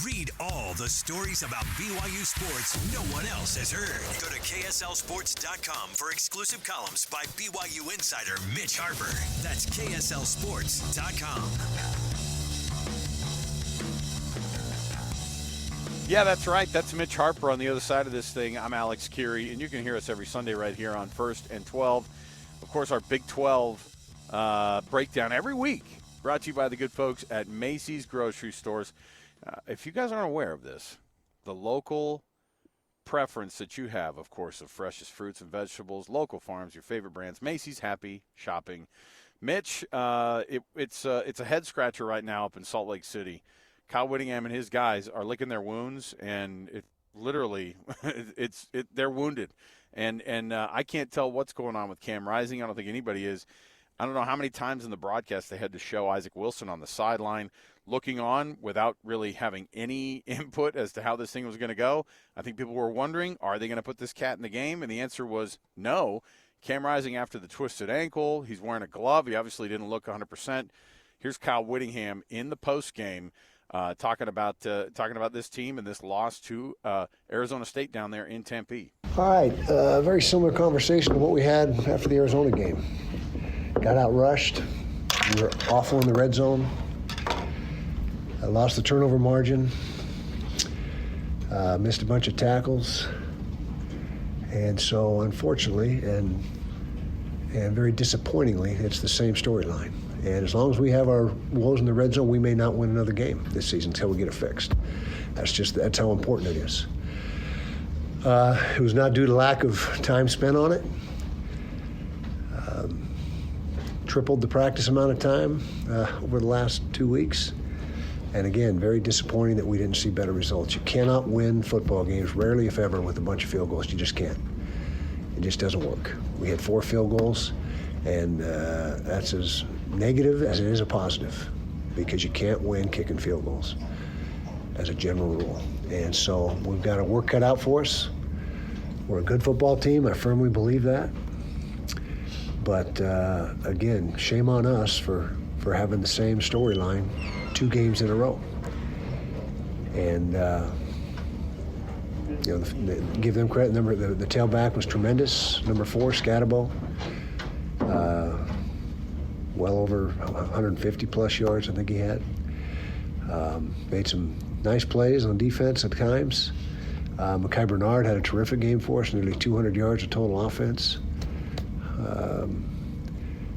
Read all the stories about BYU sports no one else has heard. Go to KSLSports.com for exclusive columns by BYU insider Mitch Harper. That's KSLSports.com. Yeah, that's right. That's Mitch Harper on the other side of this thing. I'm Alex Kirry, and you can hear us every Sunday right here on 1st and 12. Of course, our Big 12 breakdown every week, brought to you by the good folks at Macy's Grocery Stores. If you guys aren't aware of this, the local preference that you have, of course, of freshest fruits and vegetables, local farms, your favorite brands, Macy's Happy Shopping. Mitch, it's a head-scratcher right now up in Salt Lake City. Kyle Whittingham and his guys are licking their wounds, and it literally, they're wounded. And I can't tell what's going on with Cam Rising. I don't think anybody is. I don't know how many times in the broadcast they had to show Isaac Wilson on the sideline looking on without really having any input as to how this thing was going to go. I think people were wondering, are they going to put this cat in the game? And the answer was no. Cam Rising after the twisted ankle. He's wearing a glove. He obviously didn't look 100%. Here's Kyle Whittingham in the postgame talking about this team and this loss to Arizona State down there in Tempe. All right, very similar conversation to what we had after the Arizona game. Got out rushed. We were awful in the red zone. I lost the turnover margin. Missed a bunch of tackles. And so, unfortunately, and very disappointingly, it's the same storyline. And as long as we have our woes in the red zone, we may not win another game this season until we get it fixed. That's how important it is. It was not due to lack of time spent on it. Tripled the practice amount of time over the last 2 weeks. And again, very disappointing that we didn't see better results. You cannot win football games, rarely if ever, with a bunch of field goals. You just can't. It just doesn't work. We had 4 field goals, and that's as negative as it is a positive, because you can't win kicking field goals as a general rule. And so we've got our work cut out for us. We're a good football team. I firmly believe that. But again, shame on us for having the same storyline 2 games in a row. And give them credit. The tailback was tremendous. Number 4, Scatabo, well over 150 plus yards I think he had. Made some nice plays on defense at times. Mekhi Bernard had a terrific game for us, nearly 200 yards of total offense.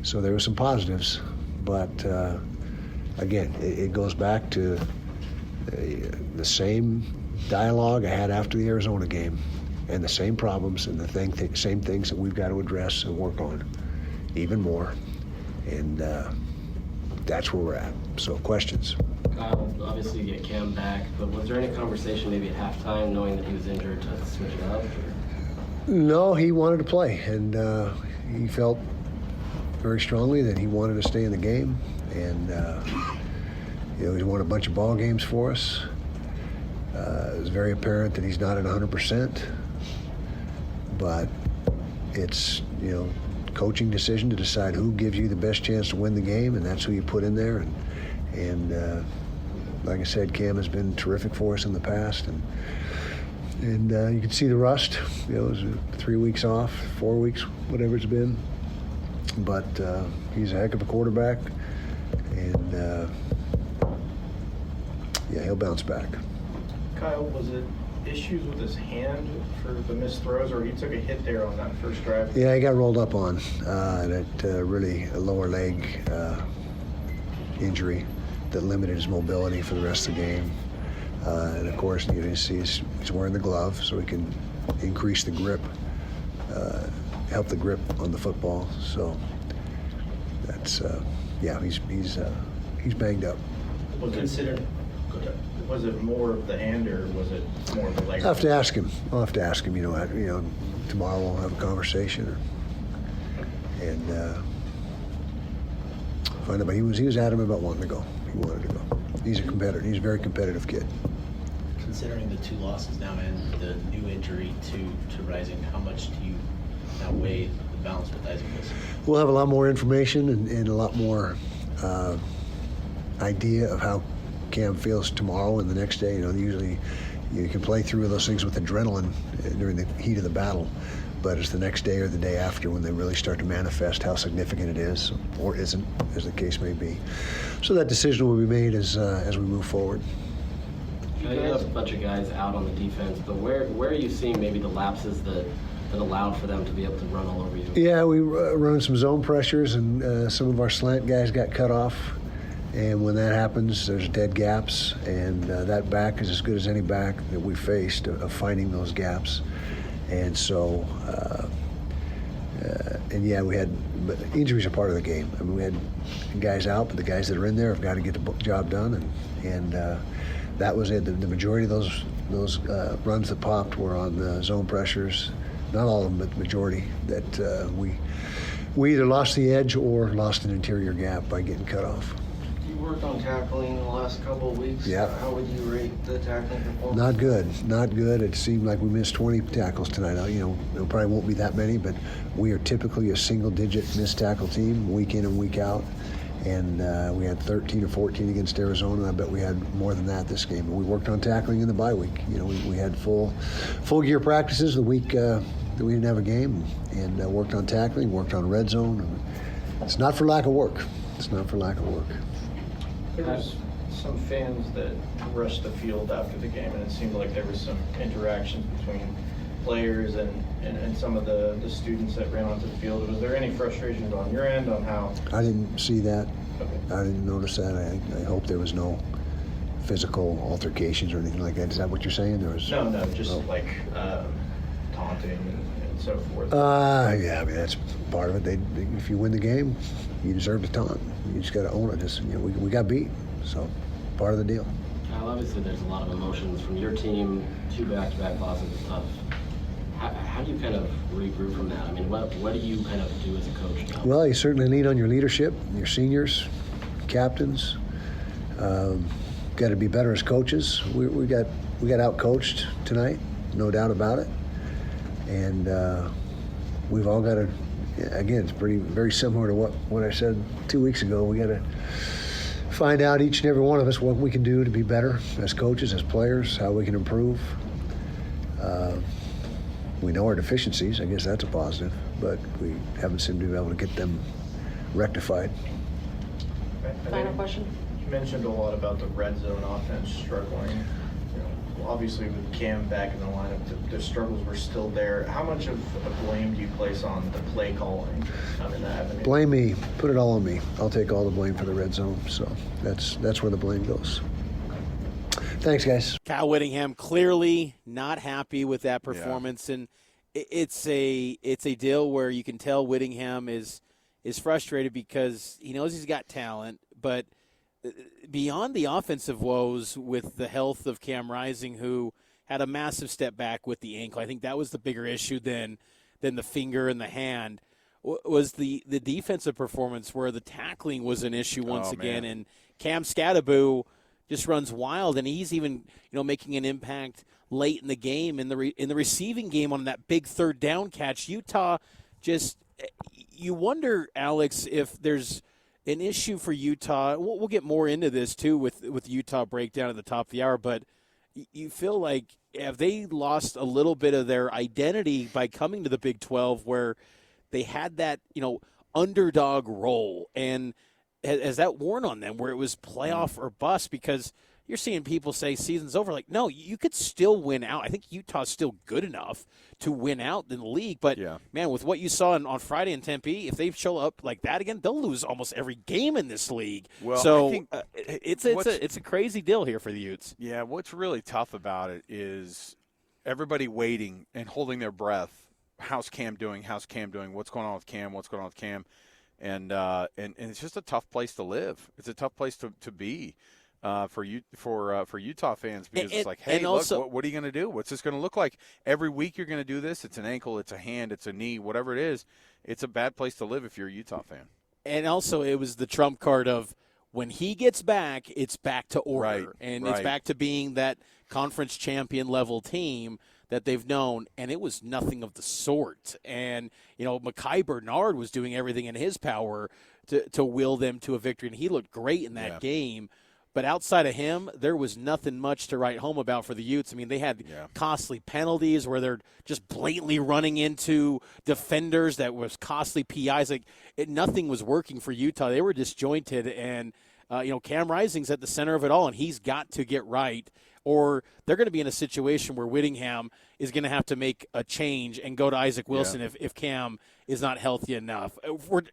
So there were some positives, but again, it goes back to the same dialogue I had after the Arizona game, and the same problems and the same things that we've got to address and work on even more, and that's where we're at. So questions? Kyle, obviously you get Cam back, but was there any conversation maybe at halftime knowing that he was injured to switch it up? No, he wanted to play, and he felt very strongly that he wanted to stay in the game, and he's won a bunch of ball games for us. It's very apparent that he's not at 100%, but it's coaching decision to decide who gives you the best chance to win the game, and that's who you put in there. And like I said, Cam has been terrific for us in the past, and you can see the rust. It was 3 weeks off, 4 weeks, whatever it's been. But he's a heck of a quarterback, and he'll bounce back. Kyle, was it issues with his hand for the missed throws, or he took a hit there on that first drive? Yeah, he got rolled up on that really a lower leg injury that limited his mobility for the rest of the game. And of course, he's wearing the glove so he can increase the grip, help the grip on the football. So that's he's banged up. Was it more of the hand, or was it more of the leg? I'll have to ask him. Tomorrow we'll have a conversation and find out. But he was adamant about wanting to go. He wanted to go. He's a competitor. He's a very competitive kid. Considering the 2 losses now and the new injury to Rising, how much do you now weigh the balance with Isaac Wilson? We'll have a lot more information and a lot more idea of how Cam feels tomorrow and the next day. Usually you can play through those things with adrenaline during the heat of the battle, but it's the next day or the day after when they really start to manifest how significant it is, or isn't, as the case may be. So that decision will be made as we move forward. You have a bunch of guys out on the defense, but where are you seeing maybe the lapses that allowed for them to be able to run all over you? Yeah, we run some zone pressures, and some of our slant guys got cut off. And when that happens, there's dead gaps, and that back is as good as any back that we faced of finding those gaps. And so, but injuries are part of the game. I mean, we had guys out, but the guys that are in there have got to get the job done, and that was it. The majority of those runs that popped were on the zone pressures. Not all of them, but the majority that we either lost the edge or lost an interior gap by getting cut off. You worked on tackling the last couple of weeks. Yeah. How would you rate the tackling performance? Not good. It seemed like we missed 20 tackles tonight. There probably won't be that many, but we are typically a single-digit missed tackle team week in and week out. And we had 13 or 14 against Arizona. I bet we had more than that this game. But we worked on tackling in the bye week. We had full gear practices the week that we didn't have a game, and worked on tackling, worked on red zone. It's not for lack of work. There was some fans that rushed the field after the game, and it seemed like there was some interactions between players and some of the students that ran onto the field. Was there any frustrations on your end on how? I didn't see that. Okay. I didn't notice that. I hope there was no physical altercations or anything like that. Is that what you're saying? There was No, just like taunting and so forth. Yeah, I mean, that's part of it. If you win the game, you deserve to taunt. You just got to own it. We got beat, so part of the deal. Kyle, obviously there's a lot of emotions from your team, 2 back-to-back losses and stuff. How do you kind of regroup from that? I mean, what do you kind of do as a coach now? Well, you certainly lean on your leadership, your seniors, captains. Got to be better as coaches. We got out-coached tonight, no doubt about it. And we've all got to, again, it's very similar to what I said 2 weeks ago. We got to find out, each and every one of us, what we can do to be better as coaches, as players, how we can improve. We know our deficiencies. I guess that's a positive, but we haven't seemed to be able to get them rectified. Final question? You mentioned a lot about the red zone offense struggling. Obviously with Cam back in the lineup, the struggles were still there. How much of the blame do you place on the play calling? Blame me. Put it all on me. I'll take all the blame for the red zone. So that's where the blame goes. Thanks, guys. Kyle Whittingham clearly not happy with that performance, and it's a deal where you can tell Whittingham is frustrated because he knows he's got talent, but beyond the offensive woes with the health of Cam Rising, who had a massive step back with the ankle, I think that was the bigger issue than the finger and the hand, was the defensive performance where the tackling was an issue once again, and Cam Scadaboo just runs wild, and he's even making an impact late in the game in the receiving game on that big third down catch. Utah just, you wonder, Alex, if there's an issue for Utah. We'll get more into this too with Utah breakdown at the top of the hour, but you feel like, have they lost a little bit of their identity by coming to the Big 12 where they had that underdog role, and has that worn on them where it was playoff or bust? Because you're seeing people say season's over. Like, no, you could still win out. I think Utah's still good enough to win out in the league. But, man, with what you saw on Friday in Tempe, if they show up like that again, they'll lose almost every game in this league. Well, so I think it's a crazy deal here for the Utes. Yeah, what's really tough about it is everybody waiting and holding their breath. How's Cam doing? What's going on with Cam? And it's just a tough place to live. It's a tough place to be for Utah fans, because it's like, hey, also, look, what are you going to do? What's this going to look like? Every week you're going to do this. It's an ankle, it's a hand, it's a knee, whatever it is. It's a bad place to live if you're a Utah fan. And also, it was the trump card of when he gets back, it's back to order, right, it's back to being that conference champion level team that they've known, and it was nothing of the sort. And, Mekhi Bernard was doing everything in his power to will them to a victory, and he looked great in that game. But outside of him, there was nothing much to write home about for the Utes. I mean, they had costly penalties where they're just blatantly running into defenders that was costly PIs. Nothing was working for Utah. They were disjointed, and Cam Rising's at the center of it all, and he's got to get right, or they're going to be in a situation where Whittingham is going to have to make a change and go to Isaac Wilson if Cam is not healthy enough.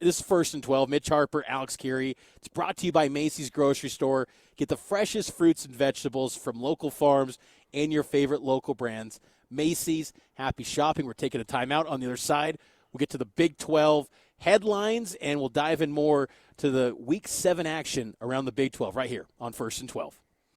This is 1st and 12. Mitch Harper, Alex Kirry. It's brought to you by Macy's Grocery Store. Get the freshest fruits and vegetables from local farms and your favorite local brands. Macy's, happy shopping. We're taking a timeout. On the other side, we'll get to the Big 12 headlines, and we'll dive in more to the Week 7 action around the Big 12 right here on 1st and 12.